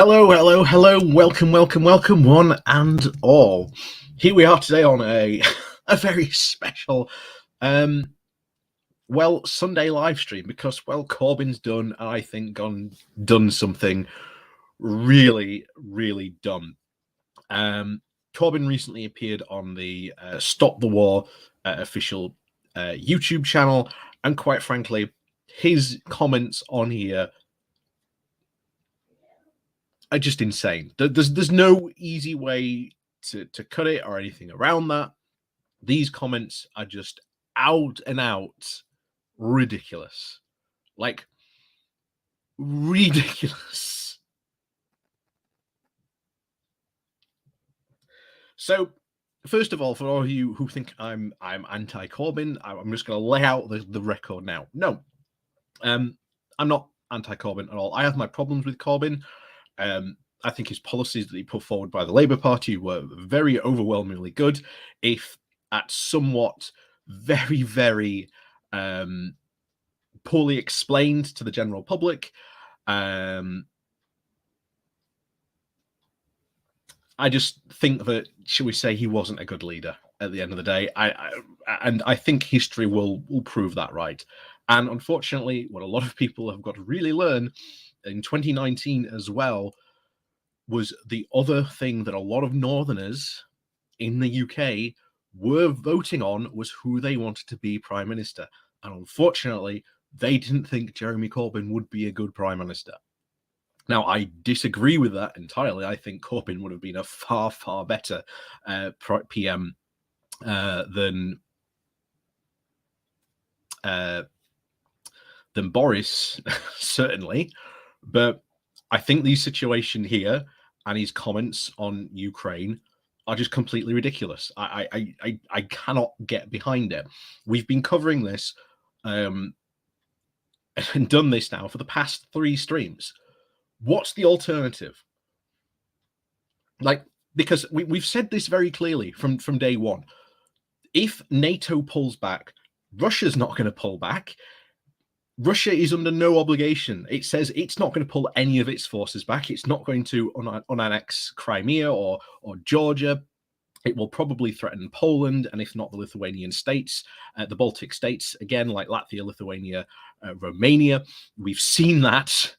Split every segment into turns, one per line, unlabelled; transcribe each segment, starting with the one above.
Hello, hello, hello, welcome, welcome, welcome, one and all. Here we are today on a very special, Sunday live stream because, Corbyn's done, I think, done something really, really dumb. Corbyn recently appeared on the Stop the War official YouTube channel, and quite frankly, his comments on here are just insane. There's no easy way to cut it or anything around that. These comments are just out and out ridiculous. Like, ridiculous. So, first of all, for all of you who think I'm anti-Corbyn, I'm just going to lay out the record now. No, I'm not anti-Corbyn at all. I have my problems with Corbyn. I think his policies that he put forward by the Labour Party were very overwhelmingly good, if at somewhat very, very poorly explained to the general public. I just think that, shall we say, he wasn't a good leader at the end of the day. I think history will prove that right. And unfortunately, what a lot of people have got to really learn in 2019 as well was the other thing that a lot of Northerners in the UK were voting on was who they wanted to be Prime Minister. And unfortunately, they didn't think Jeremy Corbyn would be a good Prime Minister. Now, I disagree with that entirely. I think Corbyn would have been a far, far better PM than Boris, certainly. But I think the situation here and his comments on Ukraine are just completely ridiculous. I cannot get behind it. We've been covering this and done this now for the past 3 streams. What's the alternative? Like, because we've said this very clearly from day one. If NATO pulls back, Russia's not going to pull back. Russia is under no obligation. It says it's not going to pull any of its forces back. It's not going to unannex Crimea or Georgia. It will probably threaten Poland, and if not the Lithuanian states, the Baltic states, again, like Latvia, Lithuania, Romania. We've seen that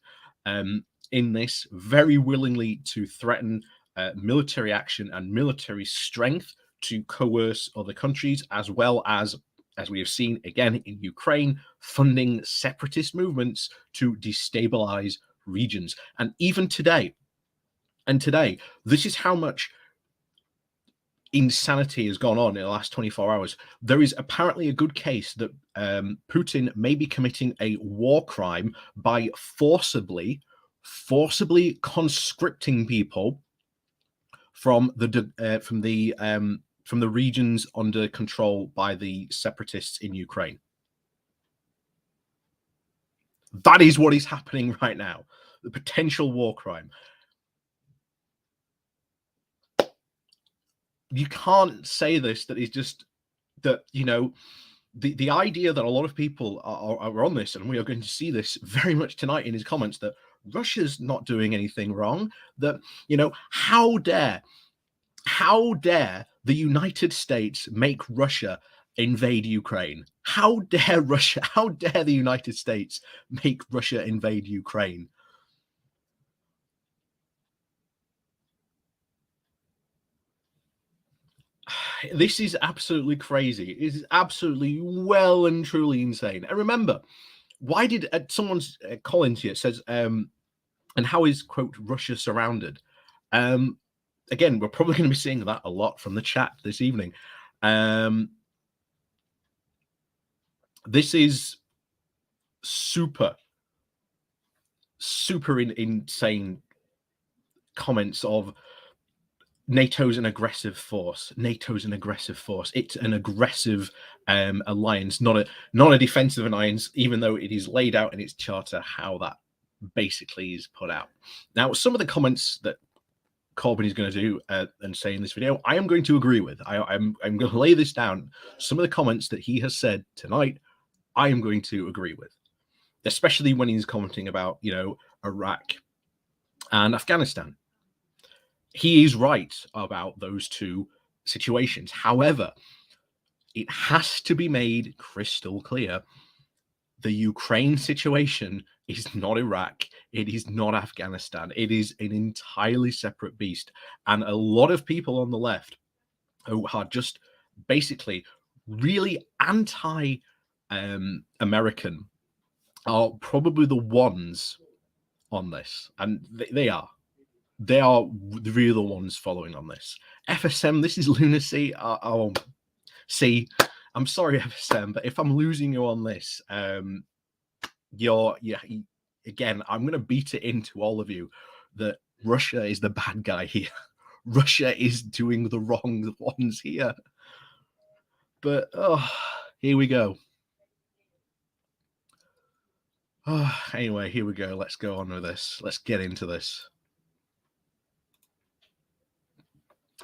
in this, very willingly to threaten military action and military strength to coerce other countries, as well as we have seen again in Ukraine, funding separatist movements to destabilize regions. And even today, this is how much insanity has gone on in the last 24 hours. There is apparently a good case that Putin may be committing a war crime by forcibly conscripting people from the regions under control by the separatists in Ukraine. That is what is happening right now. The potential war crime. You can't say this, that is just that, you know, the idea that a lot of people are on this, and we are going to see this very much tonight in his comments, that Russia's not doing anything wrong, that, you know, how dare the United States make Russia invade Ukraine? How dare the United States make Russia invade Ukraine? This is absolutely crazy. It is absolutely well and truly insane. And remember, why did someone's Collins here says, and how is, quote, Russia surrounded? Again, we're probably going to be seeing that a lot from the chat this evening. This is super insane comments of NATO's an aggressive force. NATO's an aggressive force. It's an aggressive alliance, not a defensive alliance, even though it is laid out in its charter how that basically is put out. Now, some of the comments that Corbyn is going to do and say in this video, I am going to agree with. I'm going to lay this down. Some of the comments that he has said tonight, I am going to agree with, especially when he's commenting about, you know, Iraq and Afghanistan. He is right about those two situations. However, it has to be made crystal clear the Ukraine situation is not Iraq. It is not Afghanistan. It is an entirely separate beast. And a lot of people on the left who are just basically really anti-American are probably the ones on this. And they are. They are really the ones following on this. FSM, this is lunacy. See, I'm sorry, FSM, but if I'm losing you on this, again, I'm going to beat it into all of you that Russia is the bad guy here. Russia is doing the wrong ones here. But, here we go. Anyway, here we go. Let's go on with this. Let's get into this.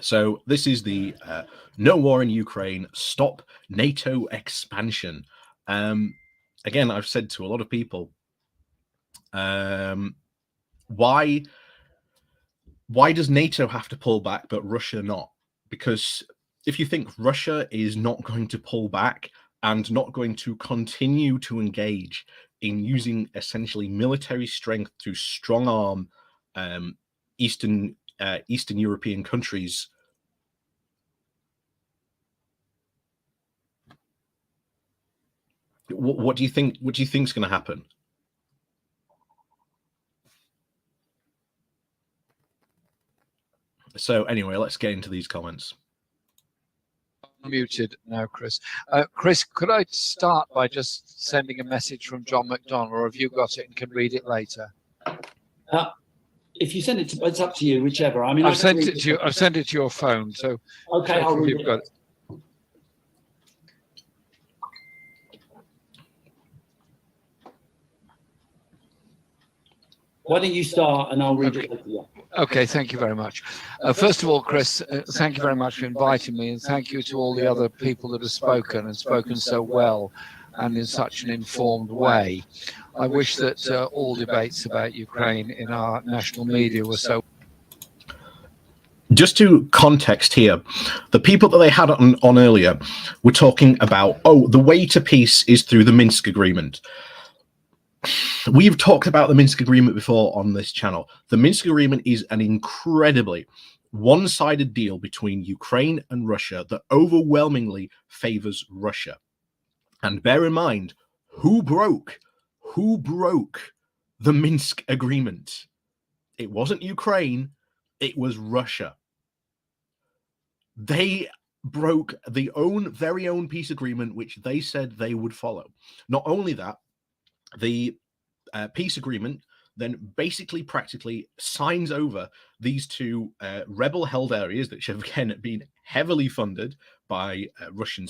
So this is the no war in Ukraine, stop NATO expansion. Again, I've said to a lot of people, why does NATO have to pull back but Russia not? Because if you think Russia is not going to pull back and not going to continue to engage in using essentially military strength to strong arm Eastern European countries, what do you think? What do you think is going to happen? So anyway, let's get into these comments.
Muted now, Chris. Chris, could I start by just sending a message from John McDonnell, or have you got it and can read it later?
If you send it to, it's up to you, whichever. I mean,
I've sent it to you. I've sent it to your phone. So
okay, I'll read it.
Got it.
Why don't you start and I'll read
Okay.
it later. Yeah.
Okay, thank you very much. First of all, Chris, thank you very much for inviting me, and thank you to all the other people that have spoken and spoken so well and in such an informed way. I wish that all debates about Ukraine in our national media were so.
Just to context here, the people that they had on earlier were talking about, the way to peace is through the Minsk agreement. We've talked about the Minsk agreement before on this channel. The Minsk agreement is an incredibly one-sided deal between Ukraine and Russia that overwhelmingly favors Russia. And bear in mind, who broke the Minsk agreement? It wasn't Ukraine, it was Russia. They broke the very own peace agreement, which they said they would follow. Not only that, the peace agreement then basically practically signs over these two rebel-held areas that have again been heavily funded by Russia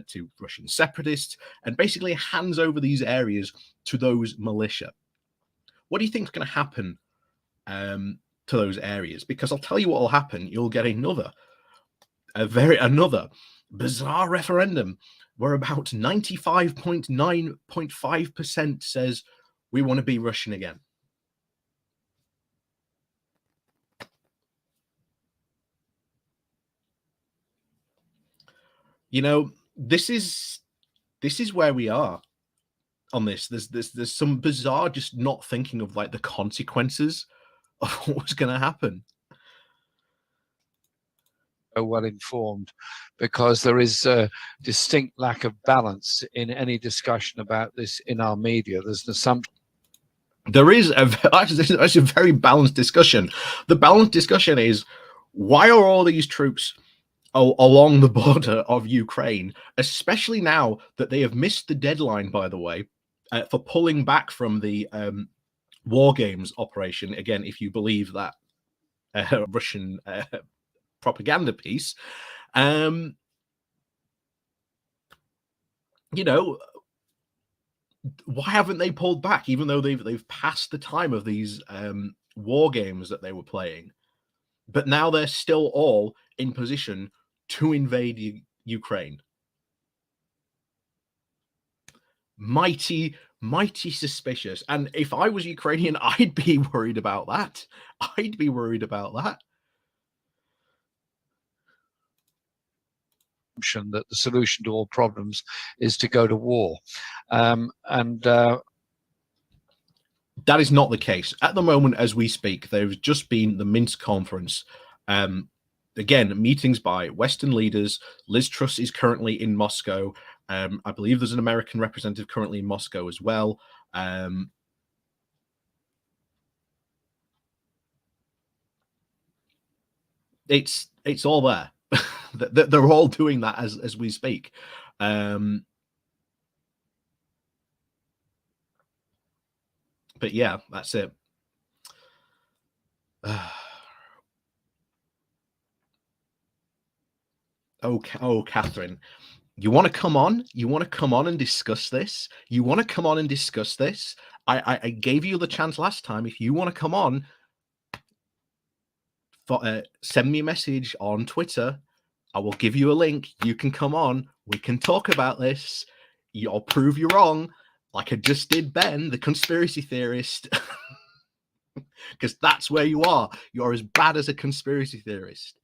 to Russian separatists, and basically hands over these areas to those militia. What do you think is going to happen to those areas? Because I'll tell you what will happen. You'll get another bizarre referendum where about 95.9.5% says we want to be Russian again. You know, this is where we are on this. There's some bizarre just not thinking of like the consequences of what was going to happen.
Well informed, because there is a distinct lack of balance in any discussion about this in our media. There's an assumption.
There is actually a very balanced discussion. The balanced discussion is, why are all these troops along the border of Ukraine, especially now that they have missed the deadline, by the way, for pulling back from the war games operation? Again, if you believe that Russian propaganda piece, you know, why haven't they pulled back, even though they've passed the time of these war games that they were playing? But now they're still all in position to invade Ukraine. Mighty mighty suspicious. And if I was Ukrainian, I'd be worried about that. I'd be worried about that.
That the solution to all problems is to go to war. That
is not the case. At the moment, as we speak, there's just been the Minsk conference. Again, meetings by Western leaders. Liz Truss is currently in Moscow. I believe there's an American representative currently in Moscow as well. It's all there. They're all doing that as we speak. But yeah, that's it. Oh, Catherine, you want to come on? You want to come on and discuss this? You want to come on and discuss this? I gave you the chance last time. If you want to come on, send me a message on Twitter. I will give you a link. You can come on. We can talk about this. I'll prove you wrong, like I just did Ben, the conspiracy theorist. Because that's where you are. You're as bad as a conspiracy theorist.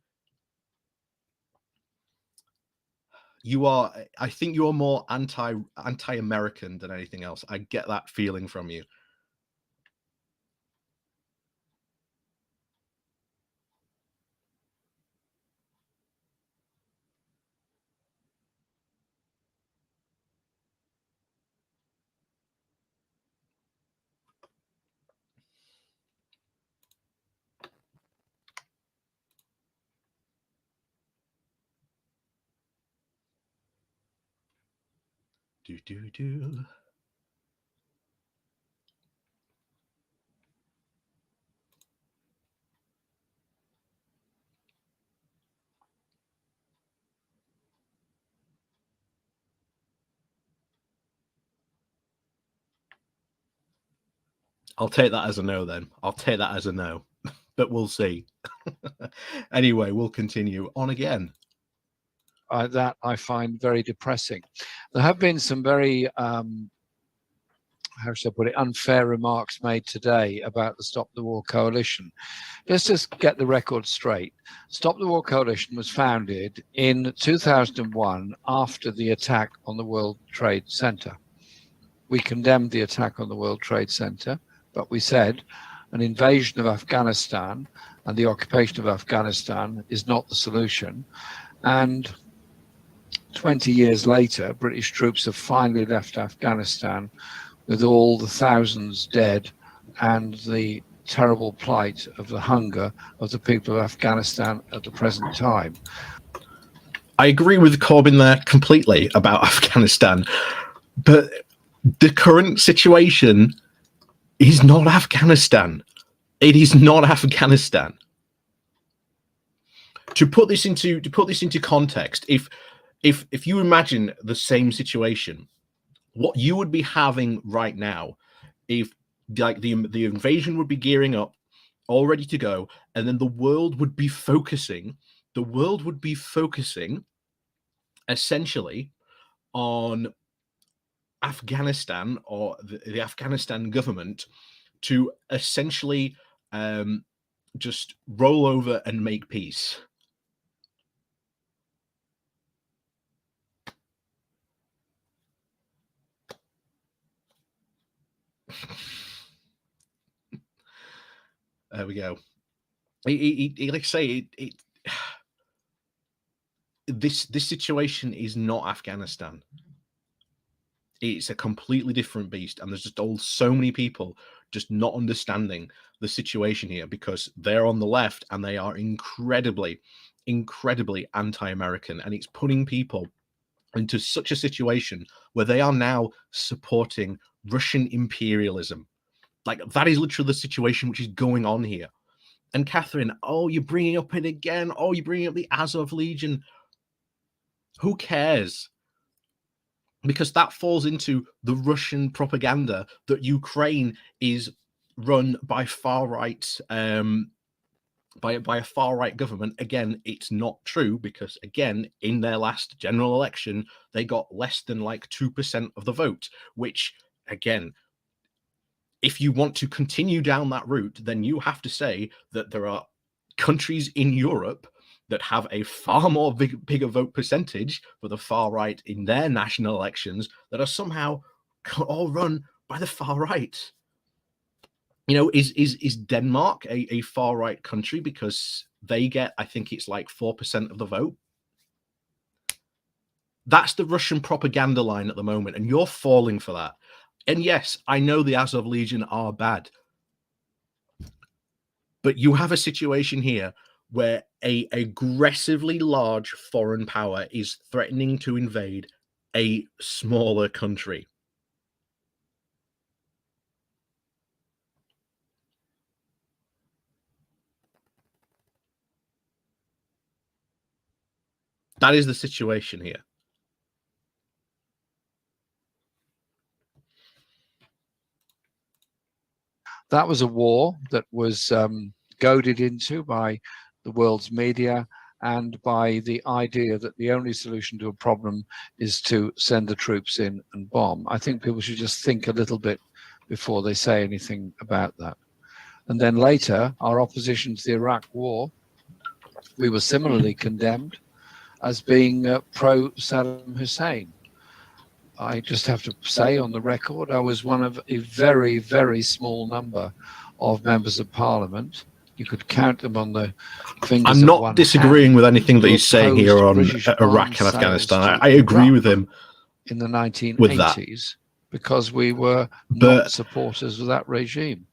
You are. I think you're more anti-American than anything else. I get that feeling from you. Do. I'll take that as a no then. I'll take that as a no. But we'll see. Anyway, we'll continue on again.
That I find very depressing. There have been some very, how should I put it, unfair remarks made today about the Stop the War Coalition. Let's just get the record straight. Stop the War Coalition was founded in 2001 after the attack on the World Trade Center. We condemned the attack on the World Trade Center, but we said an invasion of Afghanistan and the occupation of Afghanistan is not the solution. And 20 years later, British troops have finally left Afghanistan with all the thousands dead and the terrible plight of the hunger of the people of Afghanistan at the present time.
I agree with Corbyn there completely about Afghanistan, but the current situation is not Afghanistan. It is not Afghanistan. To put this into context, if you imagine the same situation, what you would be having right now, if like the invasion would be gearing up, all ready to go, and then the world would be focusing essentially on Afghanistan or the Afghanistan government to essentially just roll over and make peace. There we go. Like I say, this situation is not Afghanistan. It's a completely different beast, and there's just so many people just not understanding the situation here because they're on the left and they are incredibly anti-American, and it's putting people into such a situation where they are now supporting Russian imperialism. Like, that is literally the situation which is going on here. And Catherine, oh, you're bringing up it again. Oh, you're bringing up the Azov Legion. Who cares? Because that falls into the Russian propaganda that Ukraine is run by far right, by a far right government. Again, it's not true because, again, in their last general election, they got less than like 2% of the vote, which again, if you want to continue down that route, then you have to say that there are countries in Europe that have a far more bigger vote percentage for the far right in their national elections that are somehow all run by the far right. You know, is Denmark a far right country because they get, I think it's like 4% of the vote? That's the Russian propaganda line at the moment, and you're falling for that. And yes, I know the Azov Legion are bad, but you have a situation here where a aggressively large foreign power is threatening to invade a smaller country. That is the situation here.
That was a war that was goaded into by the world's media and by the idea that the only solution to a problem is to send the troops in and bomb. I think people should just think a little bit before they say anything about that. And then later, our opposition to the Iraq war, we were similarly condemned as being pro-Saddam Hussein. I just have to say on the record, I was one of a very, very small number of members of parliament. You could count them on the fingers.
I'm not disagreeing with anything that he's saying here on Iraq and Afghanistan. I agree with him
in the 1980s because we were not supporters of that regime.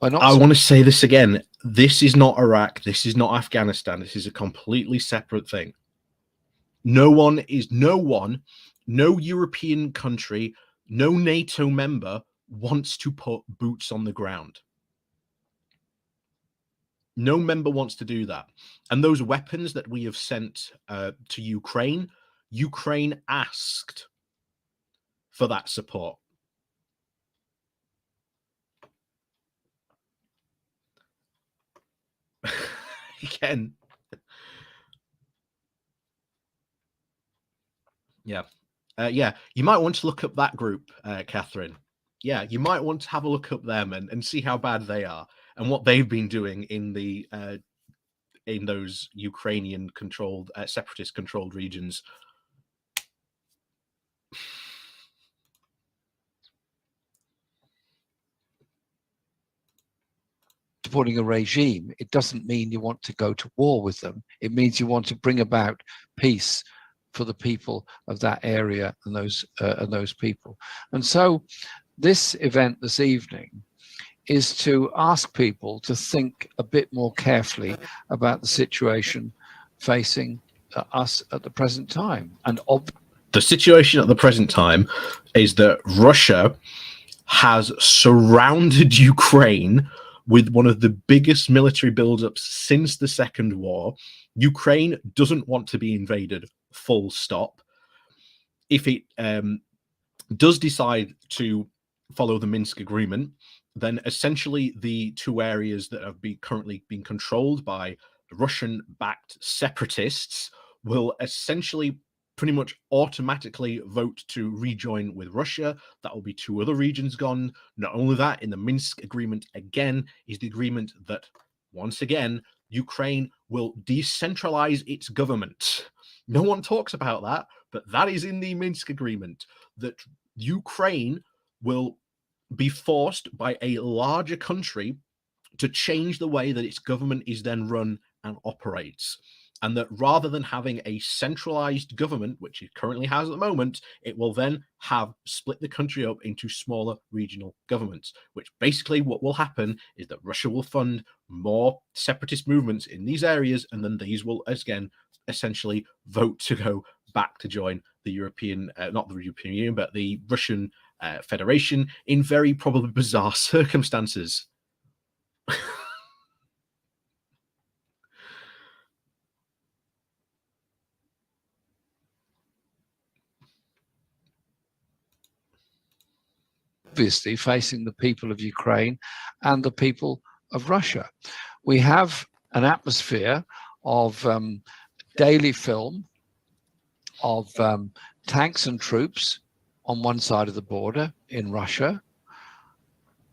I want to say this again. This is not Iraq. This is not Afghanistan. This is a completely separate thing. No European country, no NATO member wants to put boots on the ground. No member wants to do that. And those weapons that we have sent to Ukraine, Ukraine asked for that support. Again. Yeah. Yeah, you might want to look up that group, Catherine. Yeah, you might want to have a look up them and see how bad they are and what they've been doing in the in those Ukrainian controlled, separatist controlled regions.
Supporting a regime, it doesn't mean you want to go to war with them. It means you want to bring about peace for the people of that area and those people. And so this event this evening is to ask people to think a bit more carefully about the situation facing us at the present time. And
the situation at the present time is that Russia has surrounded Ukraine with one of the biggest military buildups since the Second War. Ukraine doesn't want to be invaded, full stop. If it does decide to follow the Minsk agreement, then essentially the two areas that have currently been controlled by the Russian-backed separatists will essentially pretty much automatically vote to rejoin with Russia. That will be two other regions gone. Not only that, in the Minsk agreement again is the agreement that, once again, Ukraine will decentralize its government. No one talks about that, but that is in the Minsk agreement, that Ukraine will be forced by a larger country to change the way that its government is then run and operates. And that rather than having a centralized government, which it currently has at the moment, it will then have split the country up into smaller regional governments, which basically what will happen is that Russia will fund more separatist movements in these areas, and then these will, again, essentially vote to go back to join the European, not the European Union, but the Russian Federation in very probably bizarre circumstances.
Obviously facing the people of Ukraine and the people of Russia. We have an atmosphere of daily film of tanks and troops on one side of the border in Russia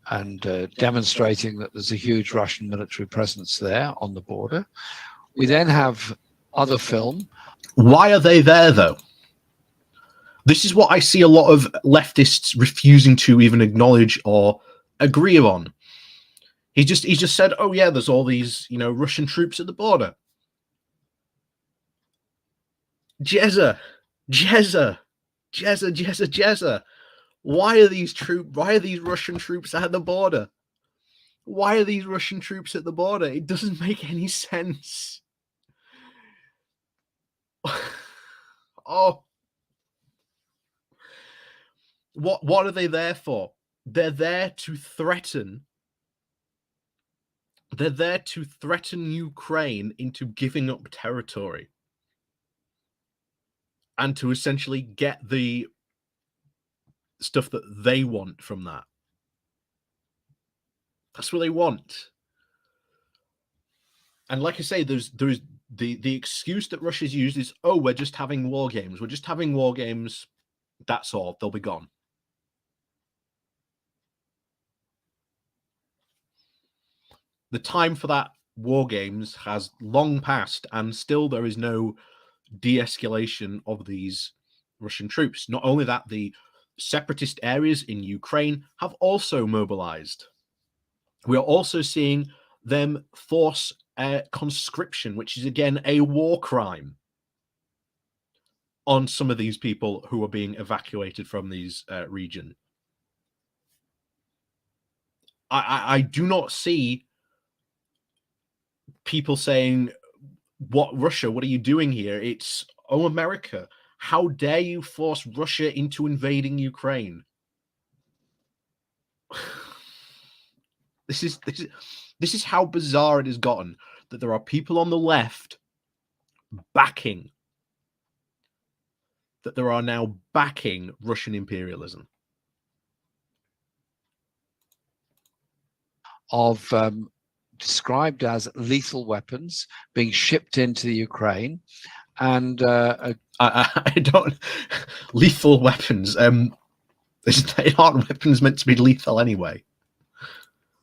and demonstrating that there's a huge Russian military presence there on the border. We then have other film.
Why are they there, though? This is what I see a lot of leftists refusing to even acknowledge or agree on. He just said, oh yeah, there's all these, you know, Russian troops at the border. Jezza. Why are these Russian troops at the border? Why are these Russian troops at the border? It doesn't make any sense. Oh. What are they there for? They're there to threaten. They're there to threaten Ukraine into giving up territory and to essentially get the stuff that they want from that. That's what they want. And like I say, there's the excuse that Russia's used is, oh, we're just having war games. We're just having war games. That's all. They'll be gone. The time for that war games has long passed, and still there is no de-escalation of these Russian troops. Not only that, the separatist areas in Ukraine have also mobilized. We are also seeing them force conscription, which is again a war crime, on some of these people who are being evacuated from these regions. I do not see people saying, what Russia, what are you doing here? It's, oh, America, how dare you force Russia into invading Ukraine? This is how bizarre it has gotten, that there are people on the left backing, that there are now backing Russian imperialism.
Of described as lethal weapons being shipped into the Ukraine, and
I don't lethal weapons. Aren't weapons meant to be lethal anyway?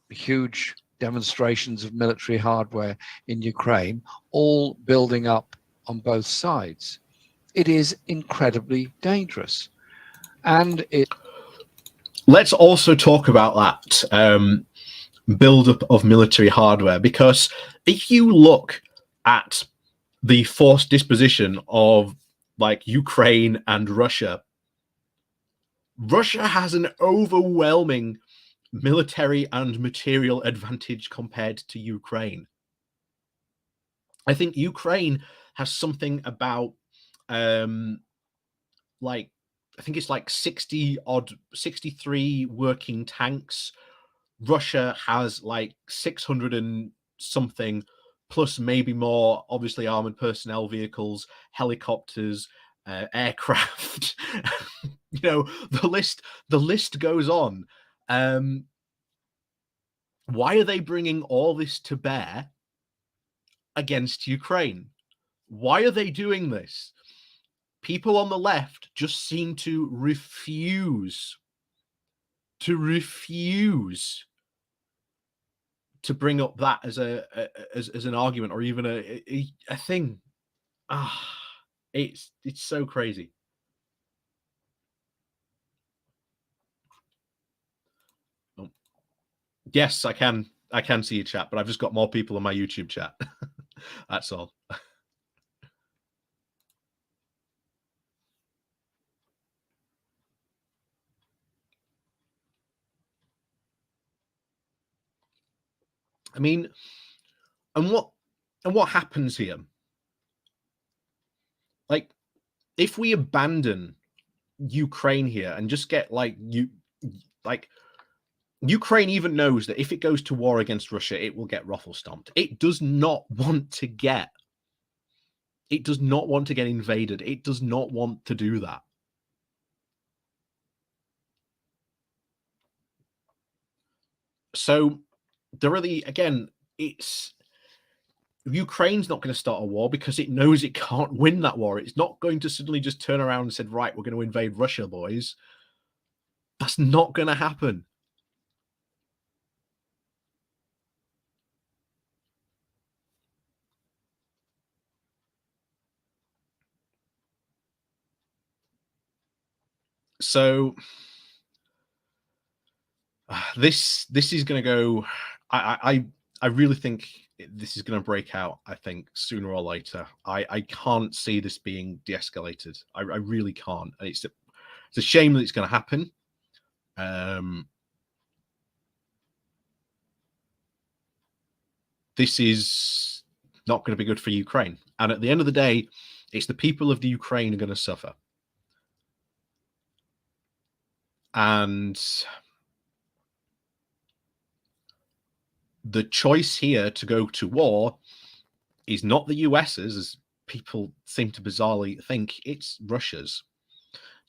Huge demonstrations of military hardware in Ukraine, all building up on both sides. It is incredibly dangerous, and it.
Let's also talk about that. Build-up of military hardware, because if you look at the forced disposition of like Ukraine and Russia has an overwhelming military and material advantage compared to Ukraine. I think Ukraine has something about like, I think it's like 63 working tanks. Russia has like 600 and something, plus maybe more, obviously armored personnel vehicles, helicopters, aircraft. You know, the list goes on. Why are they bringing all this to bear against Ukraine? Why are they doing this? People on the left just seem to refuse to bring up that as an argument, or even a thing. It's so crazy. Oh. Yes, I can see your chat, but I've just got more people in my YouTube chat. That's all. I mean, and what happens here? Like, if we abandon Ukraine here and just get Ukraine even knows that if it goes to war against Russia, it will get ruffle stomped. It does not want to get invaded. It does not want to do that. So there really, again, it's Ukraine's not going to start a war because it knows it can't win that war. It's not going to suddenly just turn around and say, right, we're going to invade Russia, boys. That's not going to happen. So this is going to go. I really think this is going to break out. I think sooner or later. I can't see this being de-escalated. I really can't. And it's a shame that it's going to happen. This is not going to be good for Ukraine. And at the end of the day, it's the people of the Ukraine who are going to suffer. And the choice here to go to war is not the US's, as people seem to bizarrely think, it's Russia's.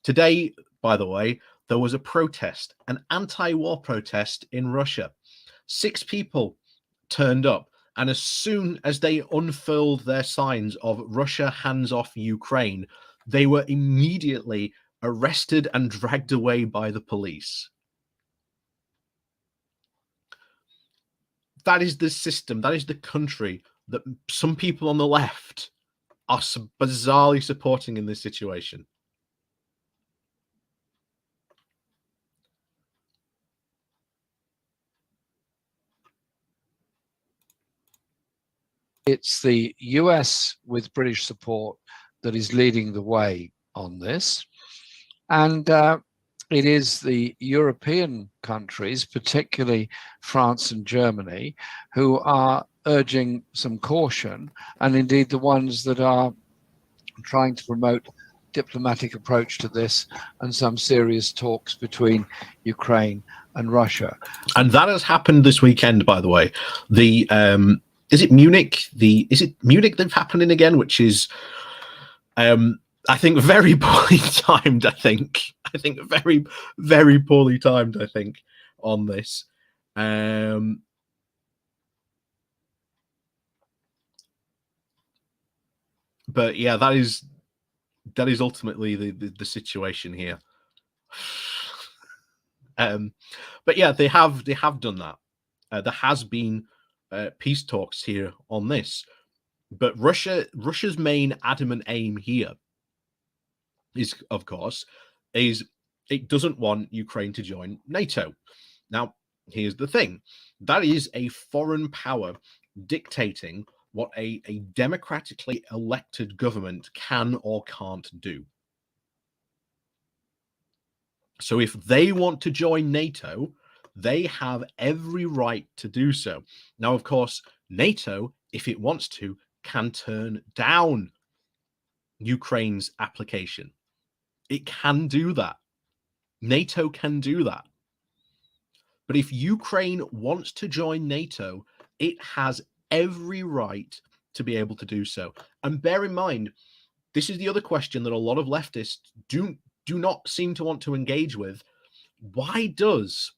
Today, by the way, there was a protest, an anti-war protest in Russia. 6 people turned up, and as soon as they unfurled their signs of Russia hands off Ukraine, they were immediately arrested and dragged away by the police. That is the system, that is the country that some people on the left are bizarrely supporting in this situation.
It's the US with British support that is leading the way on this. And it is the European countries, particularly France and Germany, who are urging some caution, and indeed the ones that are trying to promote diplomatic approach to this and some serious talks between Ukraine and Russia.
And that has happened this weekend, by the way. The is it Munich? Is it Munich that's happening again? Which is, I think, very poorly timed. I think very, very poorly timed. I think on this. But yeah, that is ultimately the situation here. But yeah, they have done that. There has been peace talks here on this, but Russia's main adamant aim here is, of course, it doesn't want Ukraine to join NATO. Now, here's the thing: that is a foreign power dictating what a democratically elected government can or can't do. So if they want to join NATO, they have every right to do so. Now, of course, NATO, if it wants to, can turn down Ukraine's application. It can do that. NATO can do that. But if Ukraine wants to join NATO, it has every right to be able to do so. And bear in mind, this is the other question that a lot of leftists do not seem to want to engage with. Why does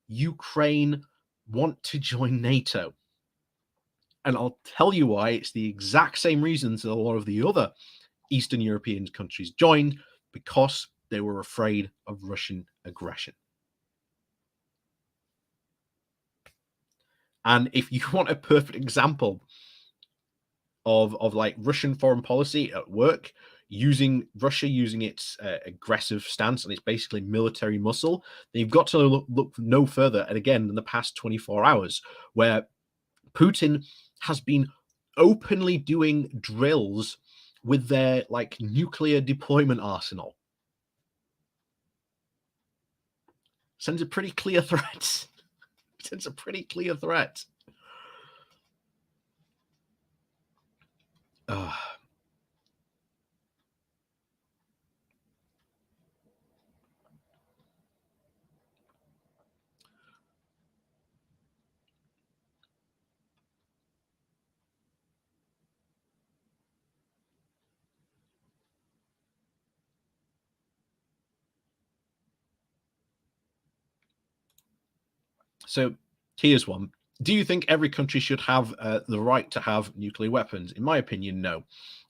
Ukraine want to join NATO? And I'll tell you why. It's the exact same reasons that a lot of the other Eastern European countries joined, because they were afraid of Russian aggression. And if you want a perfect example of like Russian foreign policy at work, Russia using its aggressive stance and its basically military muscle, then you've got to look no further, and again, in the past 24 hours, where Putin has been openly doing drills with their like nuclear deployment arsenal. Sends a pretty clear threat. Sends a pretty clear threat. So here's one. Do you think every country should have the right to have nuclear weapons? In my opinion, no.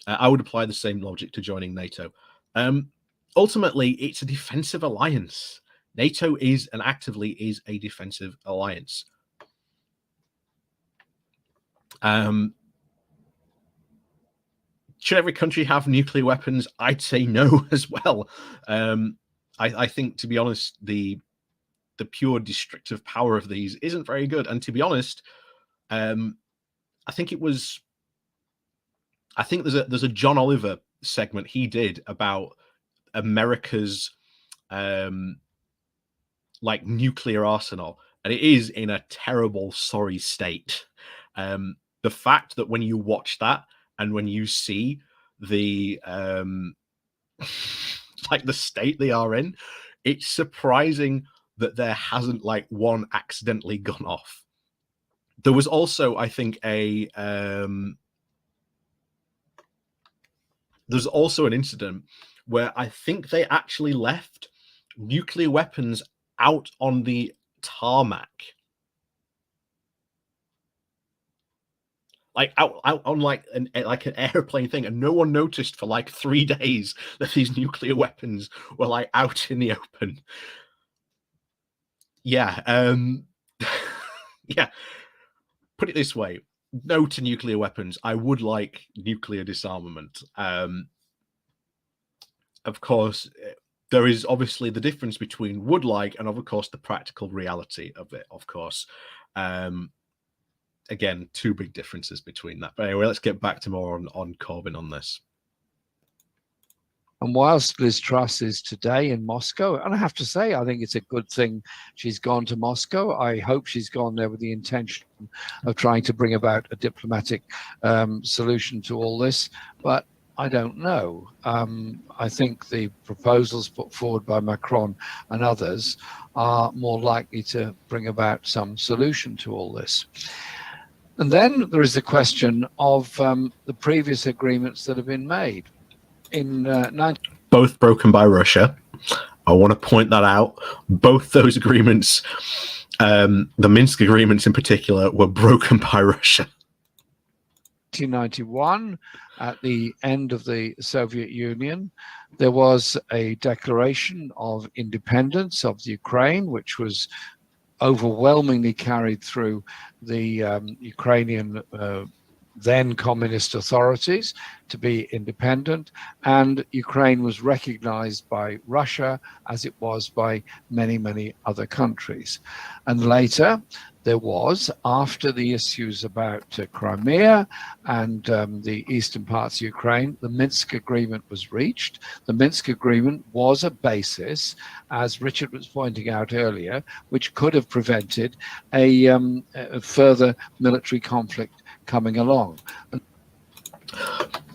I would apply the same logic to joining NATO. ultimately, it's a defensive alliance. NATO is and actively is a defensive alliance. Should every country have nuclear weapons? I'd say no as well. I think, to be honest, the pure destructive power of these isn't very good. And to be honest, I think there's a John Oliver segment he did about America's like nuclear arsenal, and it is in a terrible, sorry state. The fact that when you watch that and when you see the like the state they are in, it's surprising that there hasn't like one accidentally gone off. There was also, I think, there's also an incident where I think they actually left nuclear weapons out on the tarmac, like out on like an airplane thing, and no one noticed for like 3 days that these nuclear weapons were like out in the open. Yeah, yeah. Put it this way: no to nuclear weapons. I would like nuclear disarmament. Of course, there is obviously the difference between would like and, of course, the practical reality of it, of course. Again, two big differences between that. But anyway, let's get back to more on Corbyn on this.
And whilst Liz Truss is today in Moscow, and I have to say, I think it's a good thing she's gone to Moscow. I hope she's gone there with the intention of trying to bring about a diplomatic solution to all this. But I don't know. I think the proposals put forward by Macron and others are more likely to bring about some solution to all this. And then there is the question of the previous agreements that have been made.
Both broken by Russia. I want to point that out. Both those agreements, the Minsk agreements in particular, were broken by Russia.
1991, at the end of the Soviet Union, there was a declaration of independence of the Ukraine, which was overwhelmingly carried through the Ukrainian then communist authorities to be independent, and Ukraine was recognized by Russia as it was by many, many other countries. And later there was, after the issues about Crimea and the eastern parts of Ukraine, the Minsk agreement was reached. The Minsk agreement was a basis, as Richard was pointing out earlier, which could have prevented a further military conflict coming along.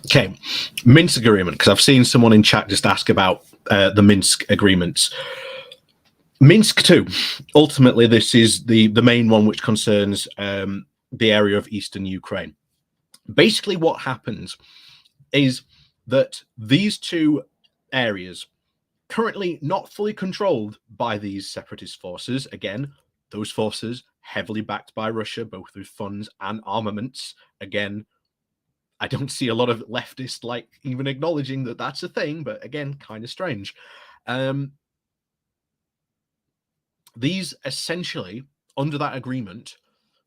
Okay, Minsk agreement, because I've seen someone in chat just ask about the Minsk agreements. Minsk 2, ultimately this is the main one which concerns the area of eastern Ukraine. Basically what happens is that these two areas, currently not fully controlled by these separatist forces, again, those forces heavily backed by Russia, both with funds and armaments. Again, I don't see a lot of leftists like even acknowledging that that's a thing, but again, kind of strange. These essentially, under that agreement,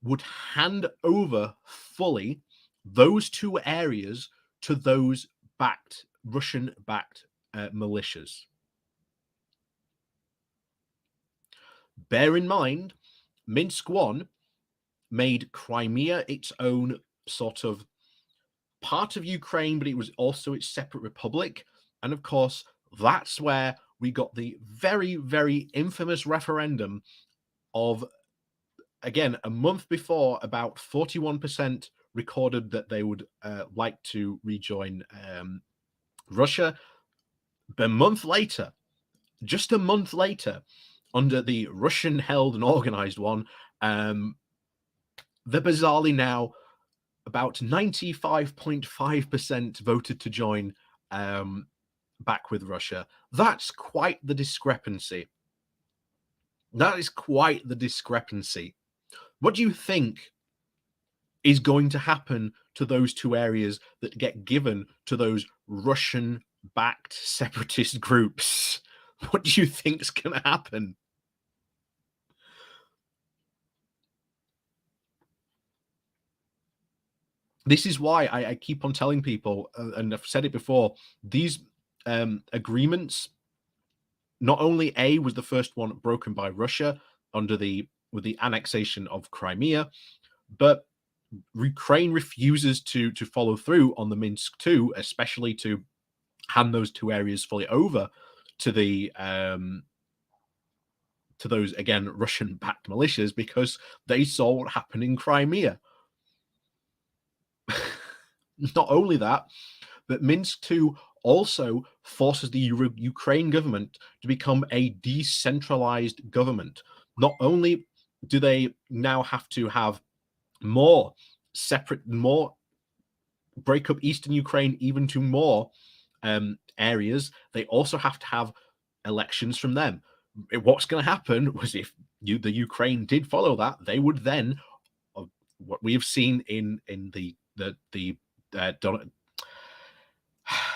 would hand over fully those two areas to those Russian-backed militias. Bear in mind, Minsk 1 made Crimea its own sort of part of Ukraine, but it was also its separate republic. And of course, that's where we got the very, very infamous referendum of, again, a month before, about 41% recorded that they would like to rejoin Russia. But a month later, just a month later, under the Russian-held and organized one, they're bizarrely now about 95.5% voted to join back with Russia. That's quite the discrepancy. That is quite the discrepancy. What do you think is going to happen to those two areas that get given to those Russian backed separatist groups. What do you think's going to happen? This is why I keep on telling people, and I've said it before, these agreements, not only was the first one broken by Russia with the annexation of Crimea, but Ukraine refuses to follow through on the Minsk 2, especially to hand those two areas fully over to the to those, again, Russian-backed militias, because they saw what happened in Crimea. Not only that, but Minsk 2 also forces the Ukraine government to become a decentralized government. Not only do they now have to have more break up eastern Ukraine even to more areas, they also have to have elections from them. What's going to happen was, if the Ukraine did follow that, they would then, what we have seen in the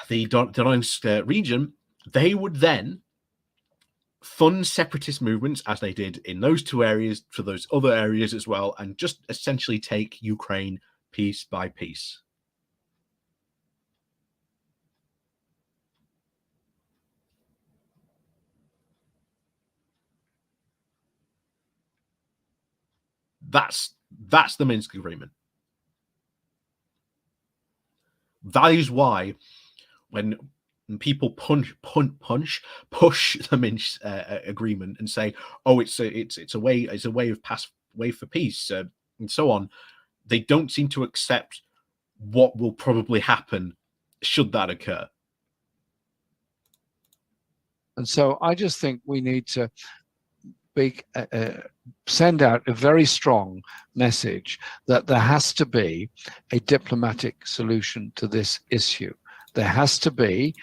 Donetsk region, they would then fund separatist movements, as they did in those two areas, for those other areas as well, and just essentially take Ukraine piece by piece. That's the Minsk agreement. That is why when people push the Minsk agreement and say, "Oh, it's a way for peace," and so on, they don't seem to accept what will probably happen should that occur.
And so I just think we need to send out a very strong message that there has to be a diplomatic solution to this issue. There has to be.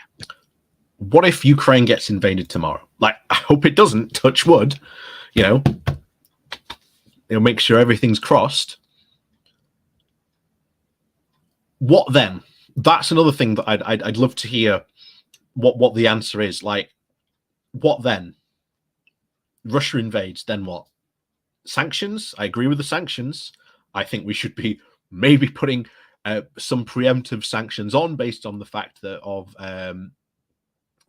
What if Ukraine gets invaded tomorrow? Like, I hope it doesn't, touch wood, make sure everything's crossed. What then? That's another thing that I'd love to hear what the answer is. Like, what then? Russia invades, then what? Sanctions? I agree with the sanctions. I think we should be maybe putting some preemptive sanctions on, based on the fact that of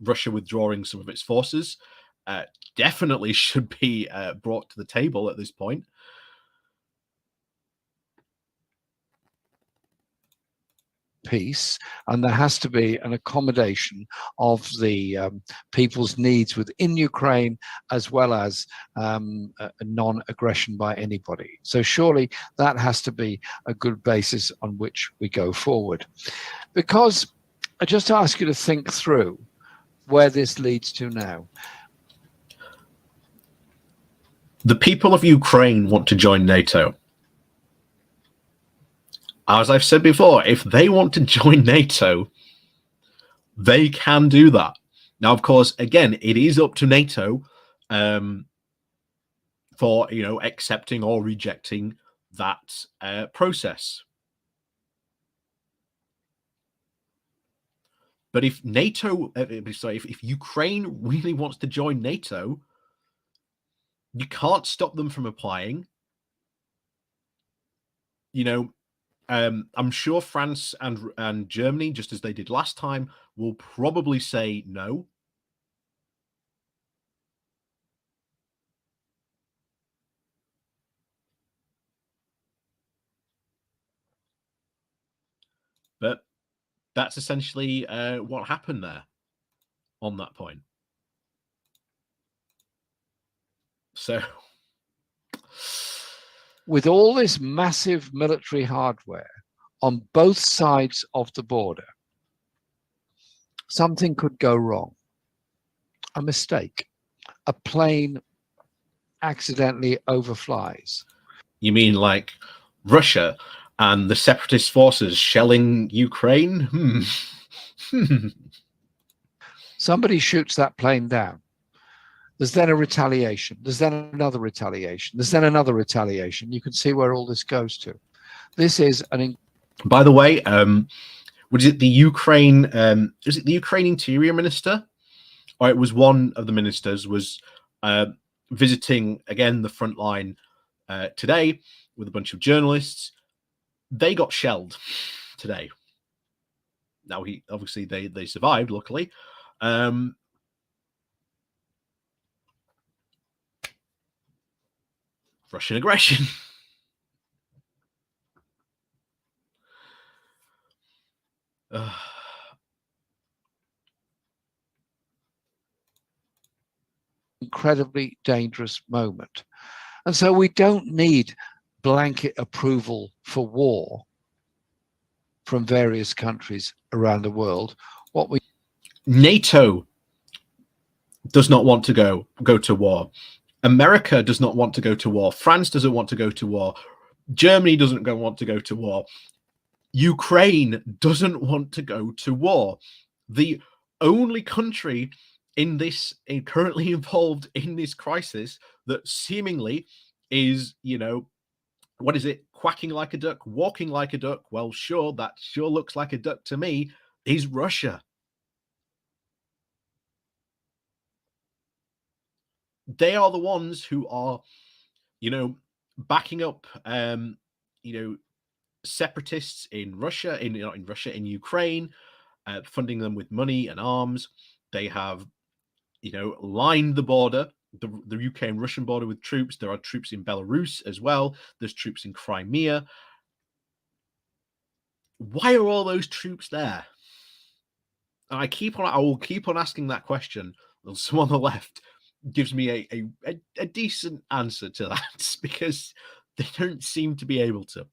Russia withdrawing some of its forces. Definitely should be brought to the table at this point.
Peace, and there has to be an accommodation of the people's needs within Ukraine, as well as a non-aggression by anybody. So surely that has to be a good basis on which we go forward. Because I just ask you to think through where this leads to now.
The people of Ukraine want to join NATO. As I've said before, if they want to join NATO, they can do that. Now, of course, again, it is up to NATO for accepting or rejecting that process. But if if Ukraine really wants to join NATO, you can't stop them from applying. I'm sure France and Germany, just as they did last time, will probably say no. But that's essentially what happened there on that point. So,
with all this massive military hardware on both sides of the border, something could go wrong. A mistake. A plane accidentally overflies.
You mean like Russia and the separatist forces shelling Ukraine?
Somebody shoots that plane down. There's then a retaliation. There's then another retaliation. There's then another retaliation. You can see where all this goes to. This is
By the way, was it the Ukraine? Is it the Ukraine Interior Minister? Or it was one of the ministers was visiting again the front line today with a bunch of journalists. They got shelled today. Now he obviously they survived, luckily. Russian aggression.
Incredibly dangerous moment. And so we don't need blanket approval for war from various countries around the world. What we
NATO does not want to go to war. America does not want to go to war. France doesn't want to go to war. Germany doesn't want to go to war. Ukraine doesn't want to go to war. The only country currently involved in this crisis that seemingly is, what is it? Quacking like a duck, walking like a duck. Well, sure, that sure looks like a duck to me, is Russia. They are the ones who are, backing up, separatists in Russia, in Ukraine, funding them with money and arms. They have, lined the border, the UK and Russian border with troops. There are troops in Belarus as well. There's troops in Crimea. Why are all those troops there? And I will keep on asking that question until someone on the left gives me a decent answer to that, because they don't seem to be able to.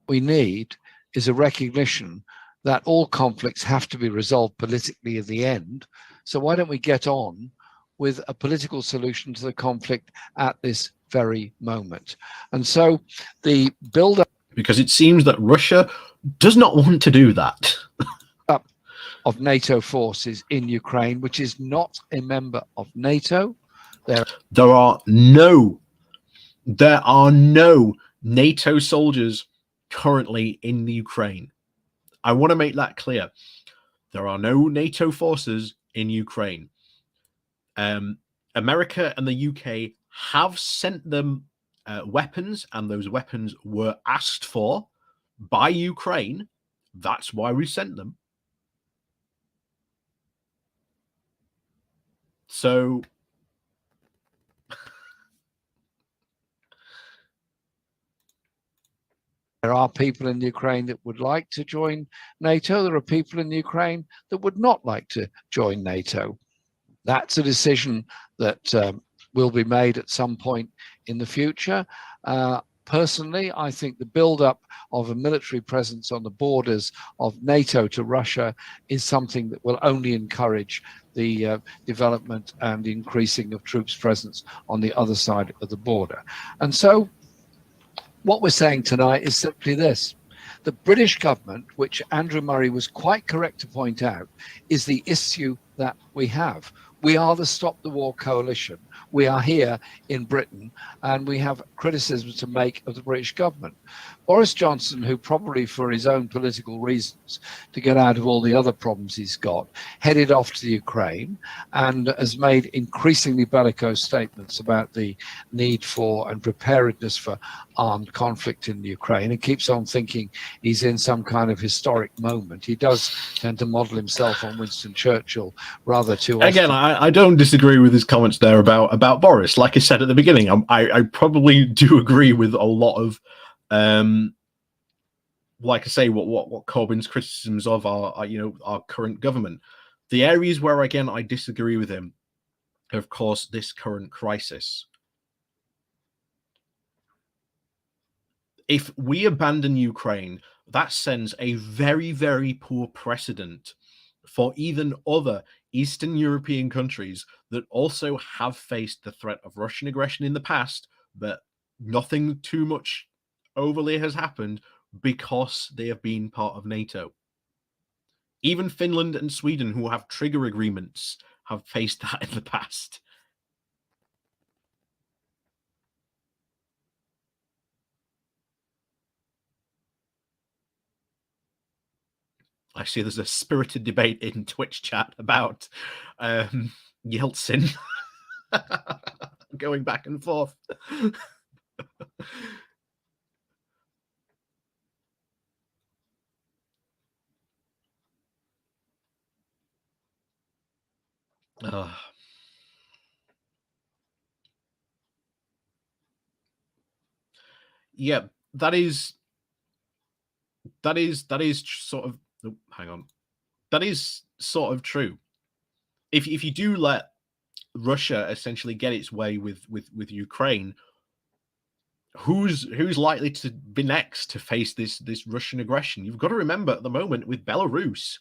We need is a recognition that all conflicts have to be resolved politically at the end. So why don't we get on with a political solution to the conflict at this very moment? And so the build-up,
because it seems that Russia does not want to do that.
Of NATO forces in Ukraine, which is not a member of NATO.
There are no NATO soldiers currently in the Ukraine. I want to make that clear. There are no NATO forces in Ukraine. America and the UK have sent them weapons, and those weapons were asked for by Ukraine. That's why we sent them. So
there are people in Ukraine that would like to join NATO. There are people in Ukraine that would not like to join NATO. That's a decision that will be made at some point in the future. Personally, I think the build-up of a military presence on the borders of NATO to Russia is something that will only encourage the development and increasing of troops' presence on the other side of the border. And so what we're saying tonight is simply this. The British government, which Andrew Murray was quite correct to point out, is the issue that we have. We are the Stop the War coalition. We are here in Britain, and we have criticisms to make of the British government. Boris Johnson, who probably for his own political reasons, to get out of all the other problems he's got, headed off to the Ukraine and has made increasingly bellicose statements about the need for and preparedness for armed conflict in the Ukraine, and keeps on thinking he's in some kind of historic moment. He does tend to model himself on Winston Churchill rather too often.
Again, I don't disagree with his comments there about Boris. Like I said at the beginning, I probably do agree with a lot of, like I say, what Corbyn's criticisms of our current government. The areas where, again, I disagree with him are, of course, this current crisis. If we abandon Ukraine, that sends a very, very poor precedent for even other Eastern European countries that also have faced the threat of Russian aggression in the past, but nothing too much overly has happened because they have been part of NATO. Even Finland and Sweden, who have trigger agreements, have faced that in the past. I see there's a spirited debate in Twitch chat about Yeltsin going back and forth. Yeah, that is sort of, oh, hang on. That is sort of true. If you do let Russia essentially get its way with Ukraine, who's likely to be next to face this Russian aggression? You've got to remember at the moment with Belarus,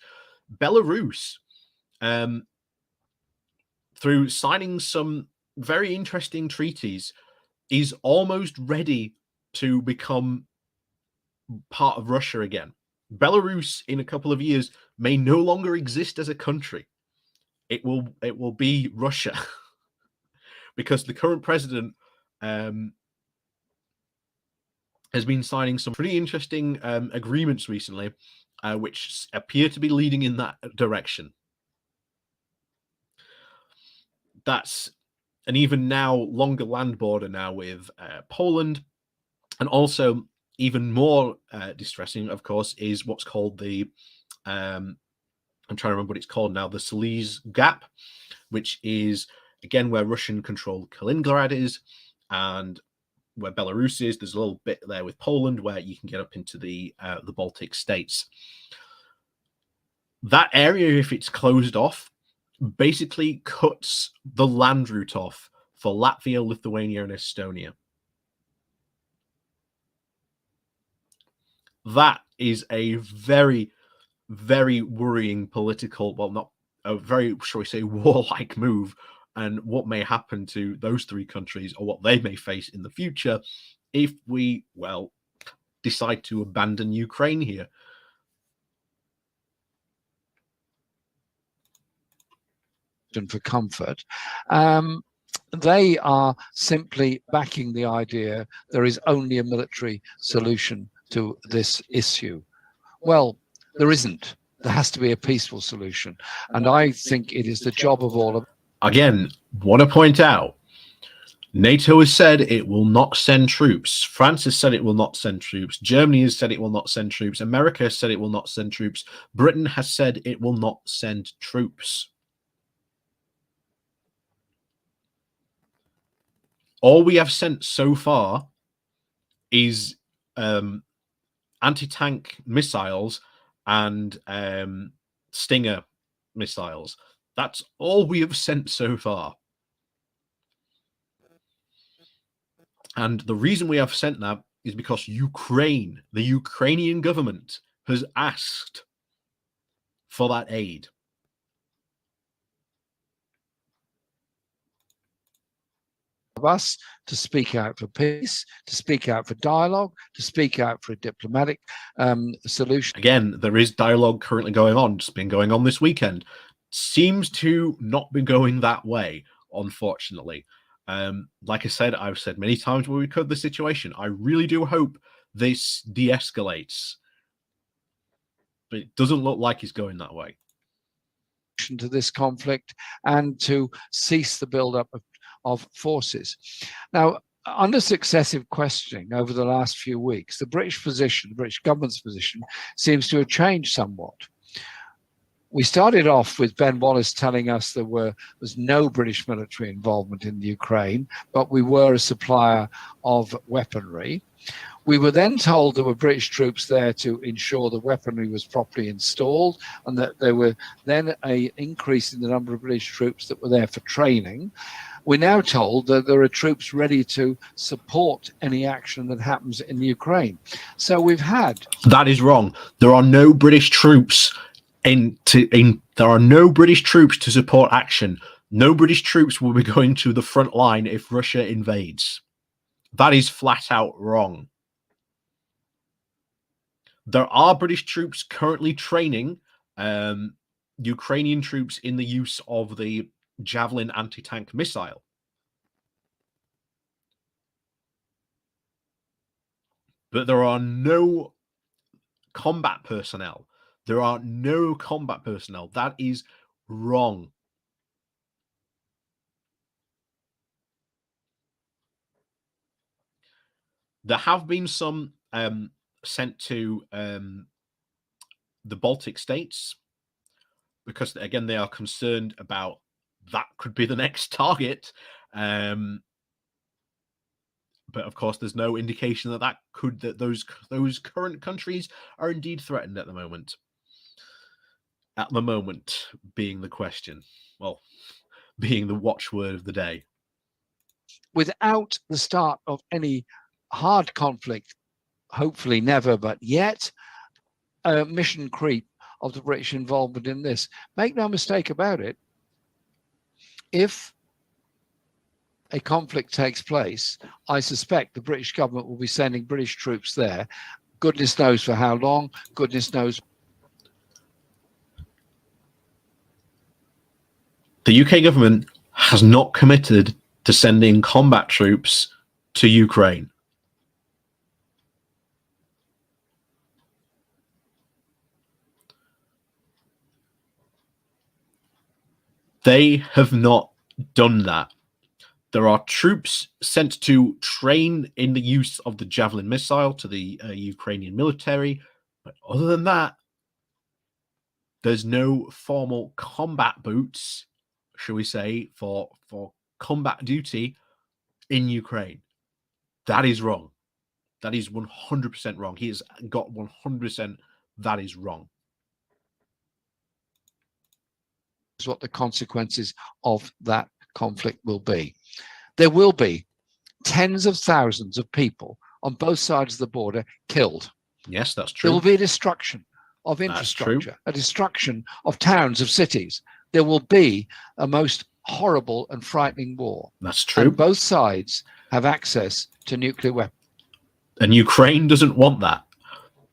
through signing some very interesting treaties, is almost ready to become part of Russia again. Belarus in a couple of years may no longer exist as a country. It will be Russia because the current president has been signing some pretty interesting agreements recently, which appear to be leading in that direction. That's an even now longer land border now with Poland, and also even more distressing, of course, is what's called the I'm trying to remember what it's called now, the Silesia Gap, which is again where Russian-controlled Kaliningrad is, and where Belarus is. There's a little bit there with Poland where you can get up into the Baltic states. That area, if it's closed off, basically cuts the land route off for Latvia, Lithuania, and Estonia. That is a very, very worrying political, well, not a very, shall we say, warlike move, and what may happen to those three countries, or what they may face in the future if we, well, decide to abandon Ukraine here.
And for comfort, they are simply backing the idea there is only a military solution to this issue. Well, there isn't. There has to be a peaceful solution. And I think it is the job of all of...
Again, want to point out, NATO has said it will not send troops. France has said it will not send troops. Germany has said it will not send troops. America has said it will not send troops. Britain has said it will not send troops. All we have sent so far is anti-tank missiles and Stinger missiles. That's all we have sent so far. And the reason we have sent that is because Ukraine, the Ukrainian government, has asked for that aid.
Of us to speak out for peace, to speak out for dialogue, to speak out for a diplomatic solution.
Again, there is dialogue currently going on. It's been going on this weekend. Seems to not be going that way, unfortunately. Like I said, I've said many times when we covered the situation, I really do hope this de-escalates. But it doesn't look like it's going that way.
To this conflict and to cease the build-up of forces. Now, under successive questioning over the last few weeks, the British position, the British government's position, seems to have changed somewhat. We started off with Ben Wallace telling us there was no British military involvement in the Ukraine, but we were a supplier of weaponry. We were then told there were British troops there to ensure the weaponry was properly installed, and that there were then an increase in the number of British troops that were there for training. We're now told that there are troops ready to support any action that happens in Ukraine. So we've had...
That is wrong. There are no British troops there are no British troops to support action. No British troops will be going to the front line if Russia invades. That is flat out wrong. There are British troops currently training Ukrainian troops in the use of the Javelin anti-tank missile. But there are no combat personnel. There are no combat personnel. That is wrong. There have been some sent to the Baltic states because, again, they are concerned about that could be the next target. But of course, there's no indication that those current countries are indeed threatened at the moment. At the moment being the question, well, being the watchword of the day.
Without the start of any hard conflict, hopefully never, but yet, mission creep of the British involvement in this. Make no mistake about it, if a conflict takes place, I suspect the British government will be sending British troops there. Goodness knows for how long, goodness knows.
The UK government has not committed to sending combat troops to Ukraine. They have not done that. There are troops sent to train in the use of the Javelin missile to the Ukrainian military. But other than that, there's no formal combat boots, shall we say, for combat duty in Ukraine. That is wrong. That is 100% wrong. He has got 100%. That is wrong.
What the consequences of that conflict will be. There will be tens of thousands of people on both sides of the border killed.
Yes, that's true.
There will be a destruction of infrastructure, a destruction of towns, of cities. There will be a most horrible and frightening war.
That's true.
And both sides have access to nuclear weapons.
And Ukraine doesn't want that.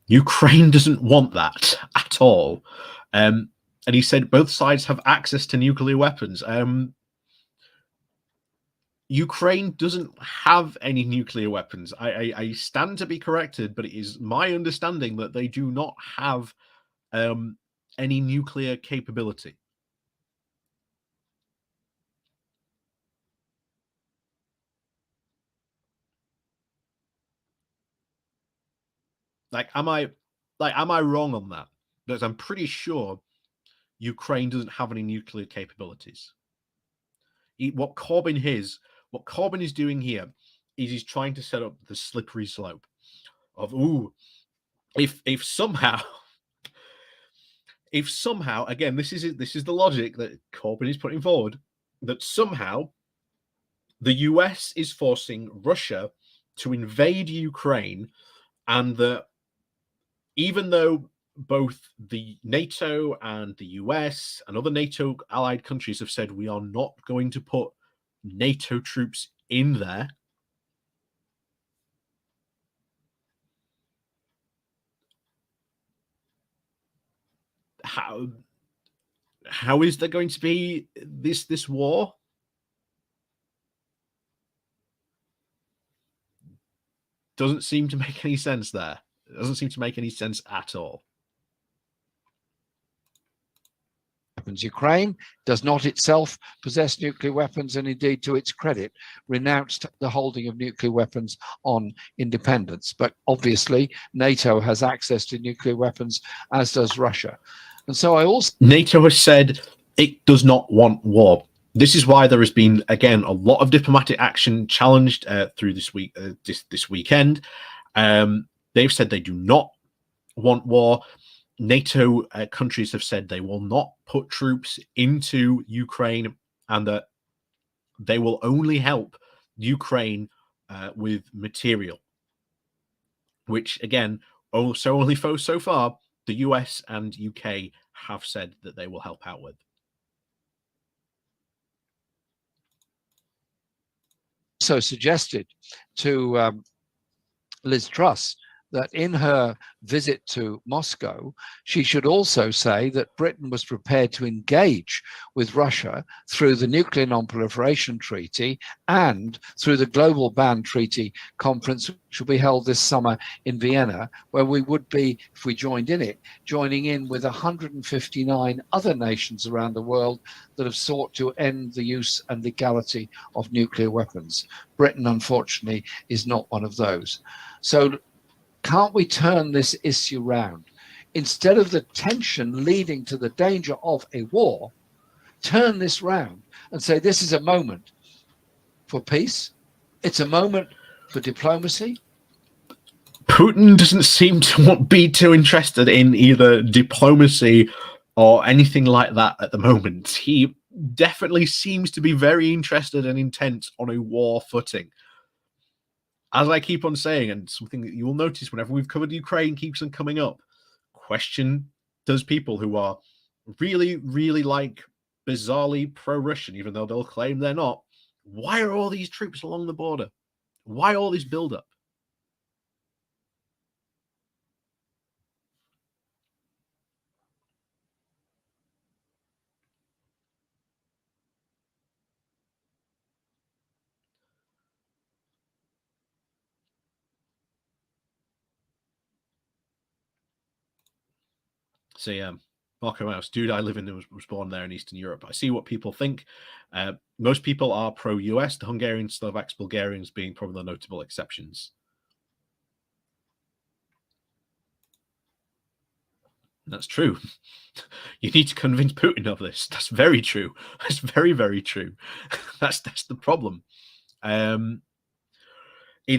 Ukraine doesn't want that at all. And he said both sides have access to nuclear weapons. Ukraine doesn't have any nuclear weapons. I stand to be corrected, but it is my understanding that they do not have any nuclear capability. Am I wrong on that? Because I'm pretty sure Ukraine doesn't have any nuclear capabilities. What Corbyn is doing here is he's trying to set up the slippery slope of, if somehow, again, this is the logic that Corbyn is putting forward, that somehow the US is forcing Russia to invade Ukraine, and that even though both the NATO and the US and other NATO allied countries have said we are not going to put NATO troops in there, how is there going to be this war? Doesn't seem to make any sense there. It doesn't seem to make any sense at all.
Ukraine does not itself possess nuclear weapons, and indeed, to its credit, renounced the holding of nuclear weapons on independence. But obviously, NATO has access to nuclear weapons, as does Russia. And so
NATO has said it does not want war. This is why there has been, again, a lot of diplomatic action challenged through this week, this weekend. They've said they do not want war. NATO countries have said they will not put troops into Ukraine, and that they will only help Ukraine with material, which, again, only so far the US and UK have said that they will help out with.
So suggested to Liz Truss that in her visit to Moscow, she should also say that Britain was prepared to engage with Russia through the Nuclear Non-Proliferation Treaty and through the Global Ban Treaty Conference, which will be held this summer in Vienna, where we would be, if we joined in it, joining in with 159 other nations around the world that have sought to end the use and legality of nuclear weapons. Britain, unfortunately, is not one of those. So can't we turn this issue round? Instead of the tension leading to the danger of a war, turn this round and say this is a moment for peace. It's a moment for diplomacy.
Putin doesn't seem to be too interested in either diplomacy or anything like that at the moment. He definitely seems to be very interested and intent on a war footing. As I keep on saying, and something that you will notice whenever we've covered Ukraine keeps on coming up, question does people who are really, really like bizarrely pro-Russian, even though they'll claim they're not, why are all these troops along the border? Why all this build-up? So yeah, Marco Mouse, dude, I live in, was born there in Eastern Europe. I see what people think. Most people are pro-US, the Hungarians, Slovaks, Bulgarians being probably the notable exceptions. That's true. You need to convince Putin of this. That's very true. That's very, very true. That's the problem. It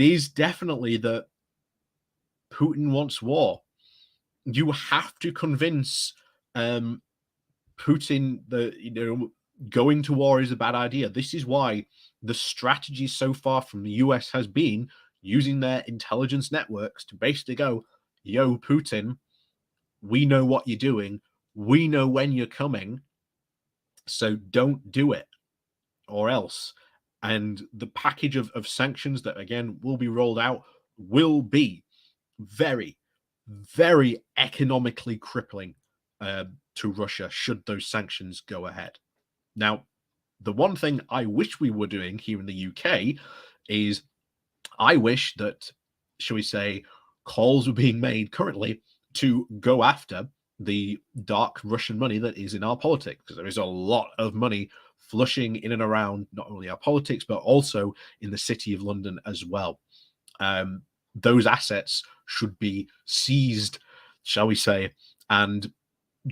is definitely that Putin wants war. You have to convince Putin that going to war is a bad idea. This is why the strategy so far from the US has been using their intelligence networks to basically go, yo, Putin, we know what you're doing. We know when you're coming. So don't do it or else. And the package of sanctions that, again, will be rolled out will be very, very economically crippling to Russia should those sanctions go ahead. Now, the one thing I wish we were doing here in the UK is I wish that, shall we say, calls were being made currently to go after the dark Russian money that is in our politics, because there is a lot of money flushing in and around not only our politics, but also in the city of London as well. Those assets should be seized, shall we say, and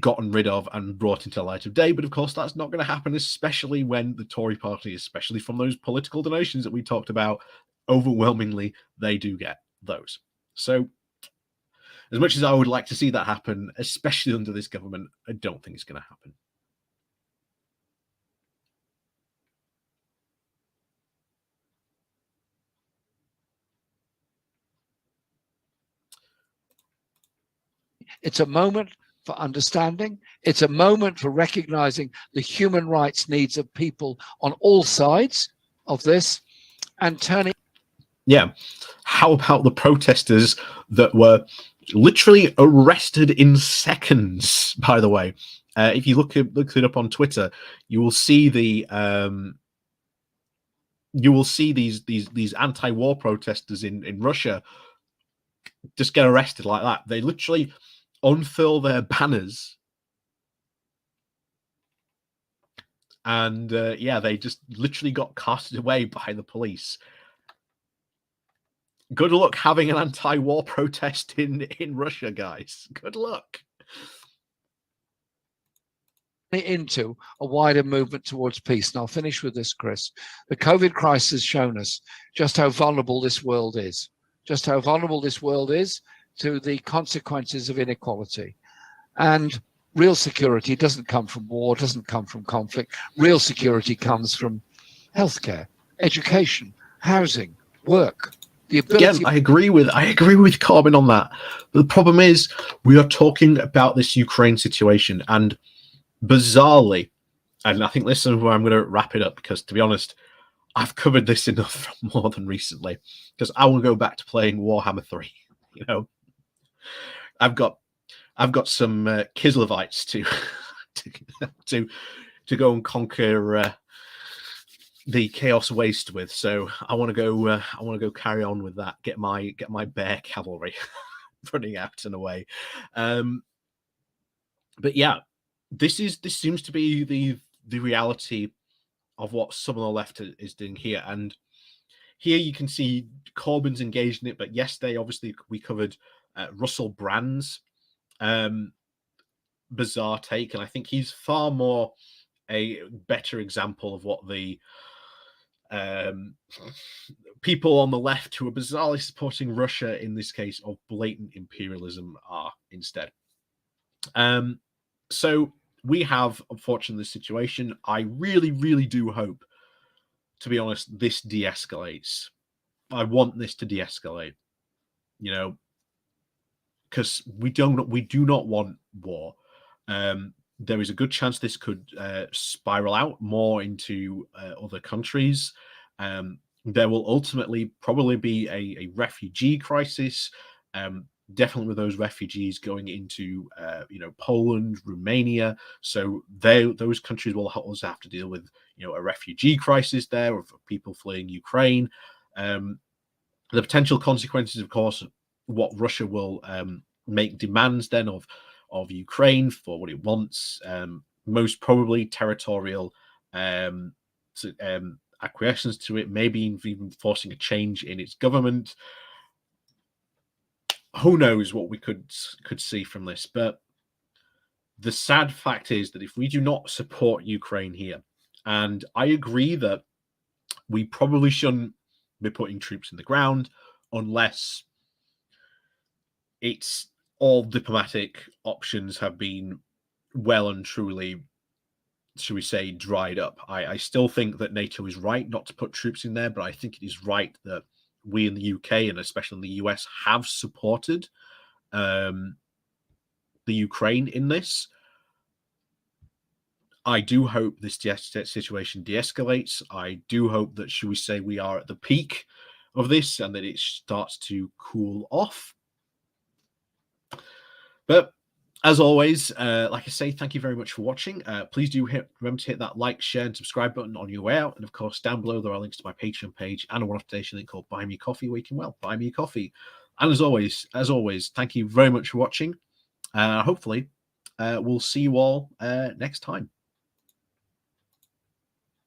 gotten rid of and brought into the light of day. But of course, that's not going to happen, especially when the Tory party, especially from those political donations that we talked about, overwhelmingly, they do get those. So as much as I would like to see that happen, especially under this government, I don't think it's going to happen.
It's a moment for understanding. It's a moment for recognizing the human rights needs of people on all sides of this and turning.
Yeah. How about the protesters that were literally arrested in seconds, by the way? If you look it up on Twitter, you will see these anti-war protesters in Russia just get arrested like that. They literally unfurl their banners and they just literally got casted away by the police. Good luck having an anti-war protest in Russia, guys. Good luck.
Into a wider movement towards peace. And I'll finish with this, Chris. The COVID crisis has shown us just how vulnerable this world is. Just how vulnerable this world is to the consequences of inequality. And real security doesn't come from war, doesn't come from conflict. Real security comes from healthcare, education, housing, work. The ability.
Again, I agree with Corbyn on that. But the problem is we are talking about this Ukraine situation, and bizarrely, and I think this is where I'm going to wrap it up, because to be honest, I've covered this enough more than recently, because I want to go back to playing Warhammer 3. You know, I've got some Kislevites to go and conquer the chaos waste with. So I want to go carry on with that. Get my bear cavalry running out and away. But yeah, this seems to be the reality of what some of the left is doing here. And here you can see Corbyn's engaged in it. But yesterday, obviously, we covered Russell Brand's bizarre take, and I think he's far more a better example of what the people on the left who are bizarrely supporting Russia in this case of blatant imperialism are instead. So we have, unfortunately, this situation. I really, really do hope, to be honest, this de-escalates. I want this to de-escalate, you know, because we do not want war. There is a good chance this could spiral out more into other countries. There will ultimately probably be a refugee crisis. Definitely with those refugees going into Poland, Romania. So those countries will also have to deal with a refugee crisis there of people fleeing Ukraine. The potential consequences, of course, what Russia will make demands then of Ukraine for what it wants, most probably territorial acquiescence to it, maybe even forcing a change in its government. Who knows what we could see from this? But the sad fact is that if we do not support Ukraine here, and I agree that we probably shouldn't be putting troops in the ground unless it's all diplomatic options have been well and truly, should we say, dried up. I still think that NATO is right not to put troops in there, but I think it is right that we in the UK and especially in the US have supported the Ukraine in this. I do hope this situation de-escalates. I do hope that, should we say, we are at the peak of this and that it starts to cool off. But as always, like I say, thank you very much for watching. Please do remember to hit that like, share, and subscribe button on your way out. And of course, down below, there are links to my Patreon page and a one-off donation link called Buy Me Coffee, where you can, well, buy me a coffee. And as always, thank you very much for watching. Hopefully, we'll see you all next time.